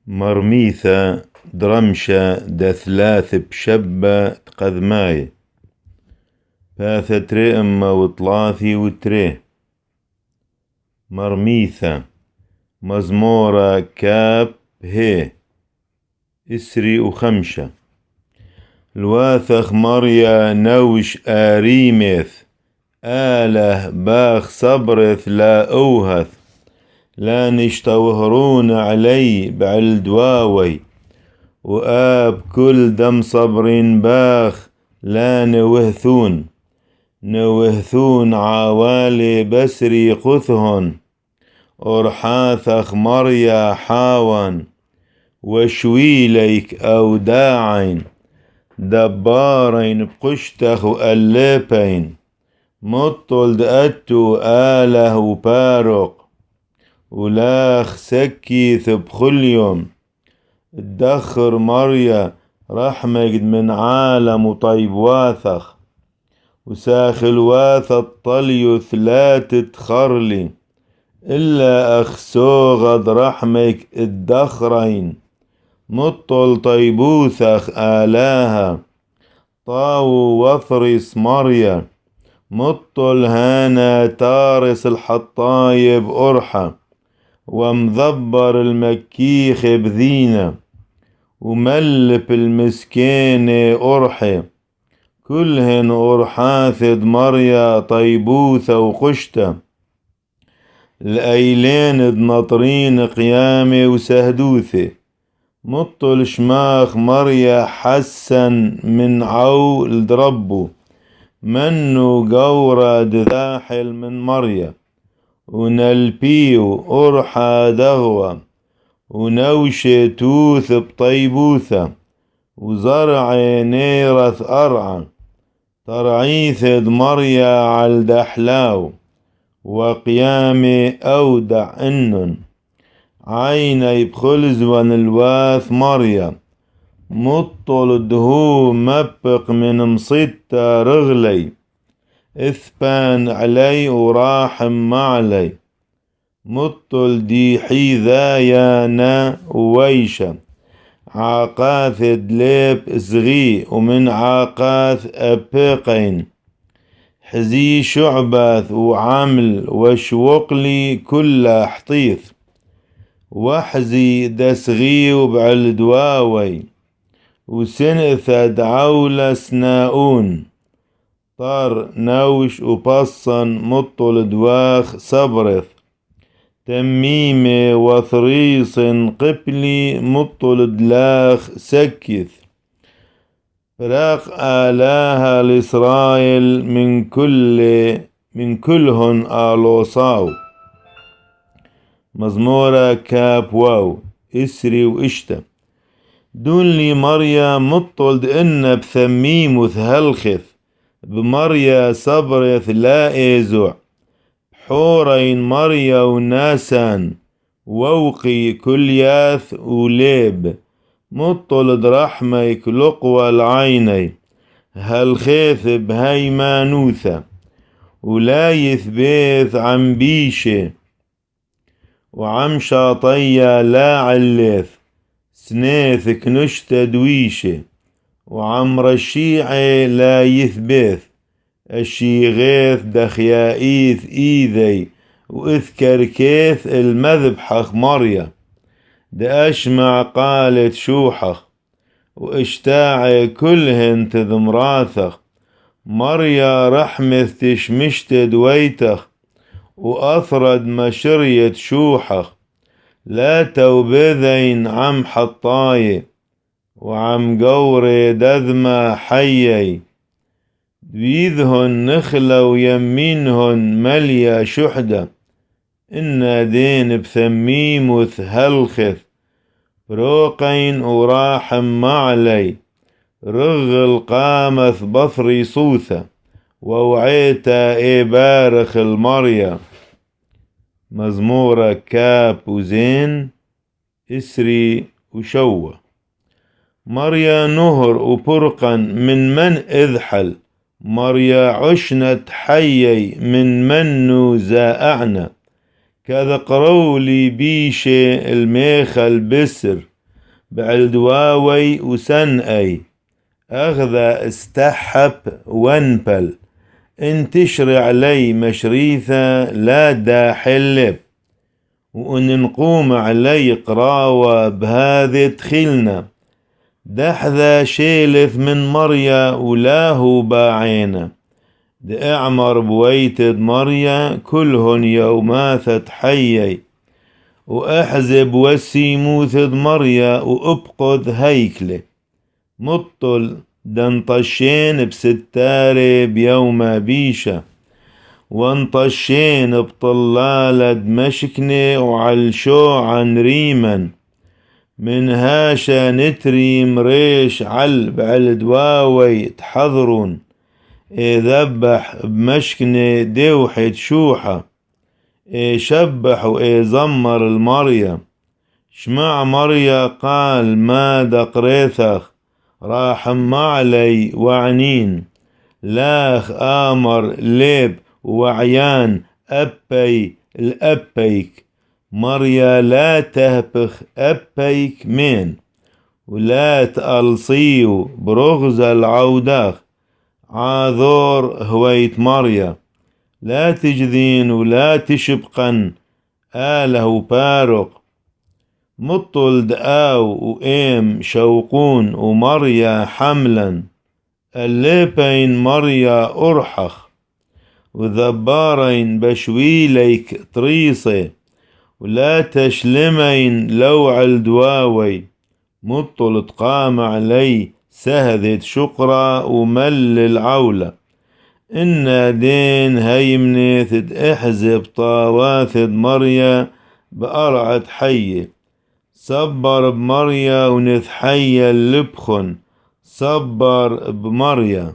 مرميثة درمشة دثلاث بشبة قذماي باثة تري أما وطلاثي وتري مرميثة مزمورة كاب هي إسري وخمشة الواثخ مريا نوش آريمث آله باخ صبرث لا أوهث لا نشتوهرون علي بعالدواوي وآب كل دم صبرين باخ لا نوهثون عوالي بسري قثهن أرحاثخ مريا حاوان وشويليك أو داعين دبارين بقشتخ وأليبين مطل دأتو آله وبارق ولاخ سكيث بخل يوم الدخر مريا رحمة من عالم وطيب واثخ وساخل واث الطليث لا تتخرلي إلا أخسوغد رحمك الدخرين مطل طيبوثخ آلاها طاو وفرس مريا مطل هانا تارس الحطايب أرحى ومذبر المكيخ بذينة وملب المسكين أرحي كلهن أرحاثد مريا طيبوثة وقشتة الأيلين دنطرين قيامي وسهدوثي مطل شماخ مريا حسن من عو لدربو منو قورة دذاحل من مريا ونلبيو أرحى دغوة ونوشي توث بطيبوثة وزرع نيرث أرعى ترعيثد مريا عالدحلاو وقيامي أودع إنن عيني بخلزون الواث مريا مطل الدهو مبق من مصيتا رغلي إثبان علي وراحم معلي مطل دي حذايانا ويشا عاقاث دليب زغي ومن عاقاث أبقين حزي شعباث وعمل وشوقلي كل حطيث وحزي دسغي وبعالدواوي وسنثد عولة سناؤون طار نوش وبصن مطل دواخ صبرث تميمي وثريص قبلي مطل دلاخ سكث فراق آلاها لإسرائيل من كلهن آلوصاو مزمورة كاب واو إسري وإشتا دون لي مريا مطل إن بثميم وثهلخث بمريا صبرث لا إيزع حورين مريا وناسان ووقي كلياث وليب مطل درحميك لقوى العيني هالخيث بهيمانوثة ولا يثبيث عم بيشه وعم شاطية لا عليث سنيث كنشت دويشه وعم رشيعي لا يثبيث الشيغيث دخيائيث إيذي وإذكر كيث المذبحخ مريا دأشمع قالت شوحخ واشتاعي كلهن تذمراثخ مريا رحمث تشمشت دويتخ وأثرد مشرية شوحخ لا توبذين عم حطاي وعم قوري دذما حيي بيذهن نخلة ويمينهن مليا شحدة إنا دين بثميم وثهلخث بروقين وراحم معلي رغ القامث بثري صوثة ووعيتا إبارخ المريا مزمورة كاب وزين إسري وشوة مريا نهر وبرقا من إذحل مريا عشنة حيي من منو زائعنا كذا قرولي بيشي الميخ البسر بعلدواوي وسنأي أغذى استحب وانبل انتشر علي مشريثة لا داحلب وان نقوم علي قراوة بهذه تخيلنا دحذا شيلث من مريا ولاهو باعينا اعمر بويتد مريا كلهن يوماثة حيي واحزب وسيموثد مريا وابقذ هيكله مطل دنطشين بستاري بيوم بيشة وانطشين بطلالة دمشكني وعلشو عن ريمن من هاشا نتريم ريش بعلدواوي تحضرون ذبح بمشكني دوحة شوحة شبح زمر المريا شمع مريا قال ما دقريثخ راح ما علي وعنين لاخ آمر ليب وعيان أبي الأبيك مريا لا تهبخ أبيك مين ولا تألصيو برغز العوداخ عاذور هويت مريا لا تجذين ولا تشبقن آله بارق مطل دآو وإيم شوقون ومريا حملا الليبين مريا أرحخ وذبارين بشويليك طريصي ولا تشلمين لو عالدواوي مطل تقام علي سهذت شقرة ومل العولة إن دين هيمنيثد احزب طاواثد مريا بأرعة حية صبر بمريا ونثحيا اللبخن صبر بمريا